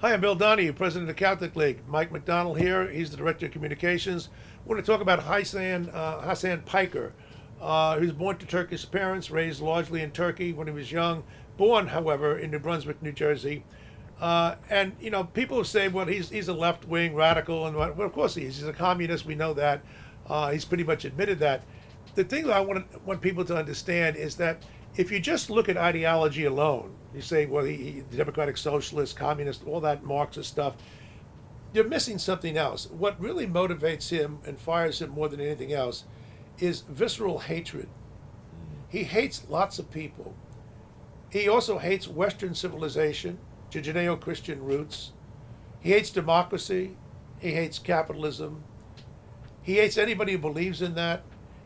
Hi, I'm Bill Donohue, President of the Catholic League. Mike McDonald here. He's the Director of Communications. We're going to talk about Hasan Piker. He was born to Turkish parents, raised largely in Turkey when he was young. Born, however, in New Brunswick, New Jersey. And people say, well, he's a left-wing radical, and well, of course he is. He's a communist. We know that. He's pretty much admitted that. The thing that I want people to understand is that if you just look at ideology alone, you say, well, the Democratic Socialists, Communist, all that Marxist stuff, you're missing something else. What really motivates him and fires him more than anything else is visceral hatred. He hates lots of people. He also hates Western civilization, Judeo-Christian roots. He hates democracy. He hates capitalism. He hates anybody who believes in that.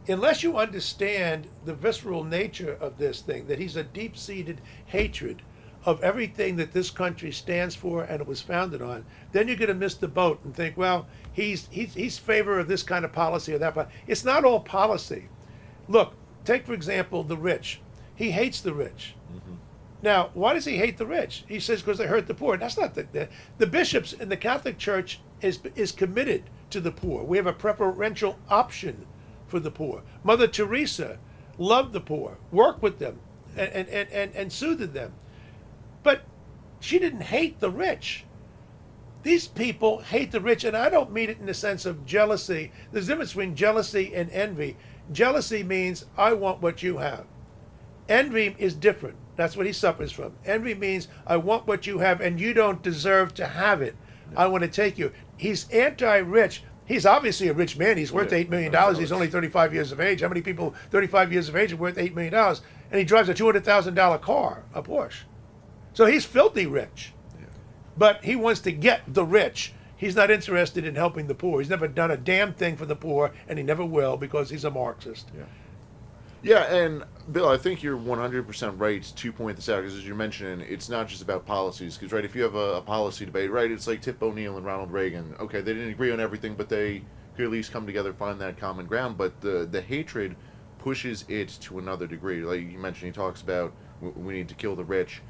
Unless you understand the visceral nature of this thing, that he's a deep-seated hatred of everything that this country stands for and it was founded on, then you're going to miss the boat and think, well, he's favor of this kind of policy or that. It's not all policy. Look, take, for example, the rich. He hates the rich. Mm-hmm. Now, why does he hate the rich? He says because they hurt the poor. That's not the bishops in the Catholic Church is committed to the poor. We have a preferential option for the poor. Mother Teresa loved the poor, worked with them, and soothed them. But she didn't hate the rich. These people hate the rich, and I don't mean it in the sense of jealousy. There's a difference between jealousy and envy. Jealousy means I want what you have. Envy is different. That's what he suffers from. Envy means I want what you have, and you don't deserve to have it. I want to take you. He's anti-rich. He's obviously a rich man. He's worth $8 million. He's only 35 years of age. How many people 35 years of age are worth $8 million? And he drives a $200,000 car, a Porsche. So he's filthy rich. Yeah. But he wants to get the rich. He's not interested in helping the poor. He's never done a damn thing for the poor, and he never will because he's a Marxist. Yeah. Yeah, and Bill, I think you're 100% right to point this out, because as you're mentioning, it's not just about policies. Because, right, if you have a policy debate, right, it's like Tip O'Neill and Ronald Reagan. Okay, they didn't agree on everything, but they could at least come together, find that common ground. But the hatred pushes it to another degree. Like you mentioned, he talks about we need to kill the rich.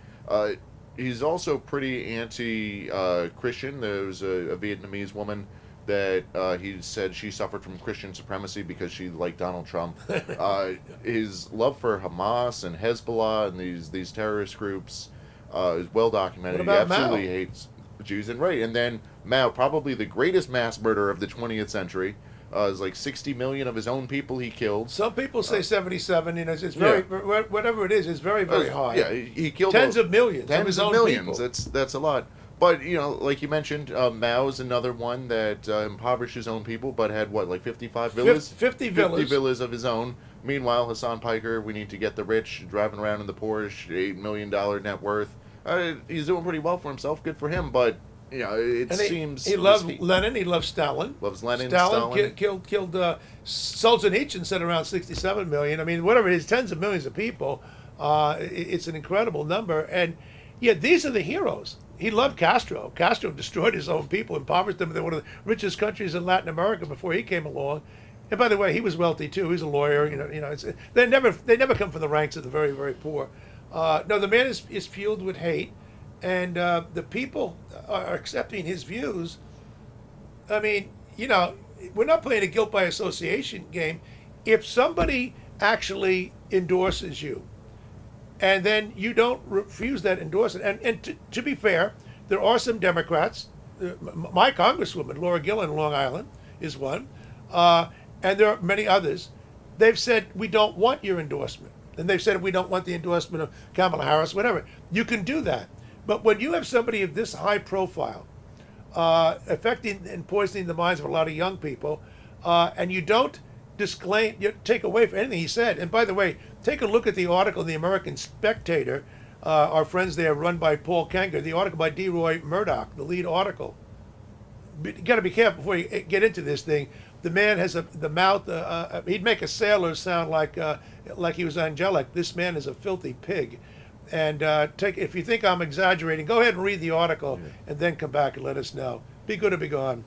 He's also pretty anti-Christian. There was a Vietnamese woman that he said she suffered from Christian supremacy because she liked Donald Trump. His love for Hamas and Hezbollah and these terrorist groups is well documented. He absolutely hates Jews. And then Mao, probably the greatest mass murderer of the 20th century, is like 60 million of his own people he killed. Some people say 77. It's very whatever it is. It's very very high. Yeah, he killed tens of millions. Tens of millions. That's a lot. But, like you mentioned, Mao is another one that impoverished his own people, but had, like 55 villas? 50 villas. 50 villas of his own. Meanwhile, Hasan Piker, we need to get the rich, driving around in the Porsche, $8 million net worth. He's doing pretty well for himself. Good for him, but, seems... He loved Lenin. He loved Stalin. Loves Lenin. Stalin killed Solzhenitsyn, said around 67 million. I mean, whatever it is, tens of millions of people. It's an incredible number. And, these are the heroes. He loved Castro. Castro destroyed his own people, impoverished them. They're one of the richest countries in Latin America before he came along. And by the way, he was wealthy too. He was a lawyer. They never come from the ranks of the very, very poor. No, the man is fueled with hate, and the people are accepting his views. I mean, we're not playing a guilt by association game. If somebody actually endorses you, and then you don't refuse that endorsement. And to be fair, there are some Democrats. My Congresswoman, Laura Gillen, Long Island, is one. And there are many others. They've said, we don't want your endorsement. And they've said, we don't want the endorsement of Kamala Harris, whatever. You can do that. But when you have somebody of this high profile, affecting and poisoning the minds of a lot of young people, and you don't take away from anything he said. And by the way, take a look at the article in the American Spectator, our friends there, run by Paul Kenger, the article by D. Roy Murdoch, the lead article. You got to be careful before you get into this thing. The man has the mouth. He'd make a sailor sound like he was angelic. This man is a filthy pig. And if you think I'm exaggerating, go ahead and read the article and then come back and let us know. Be good or be gone.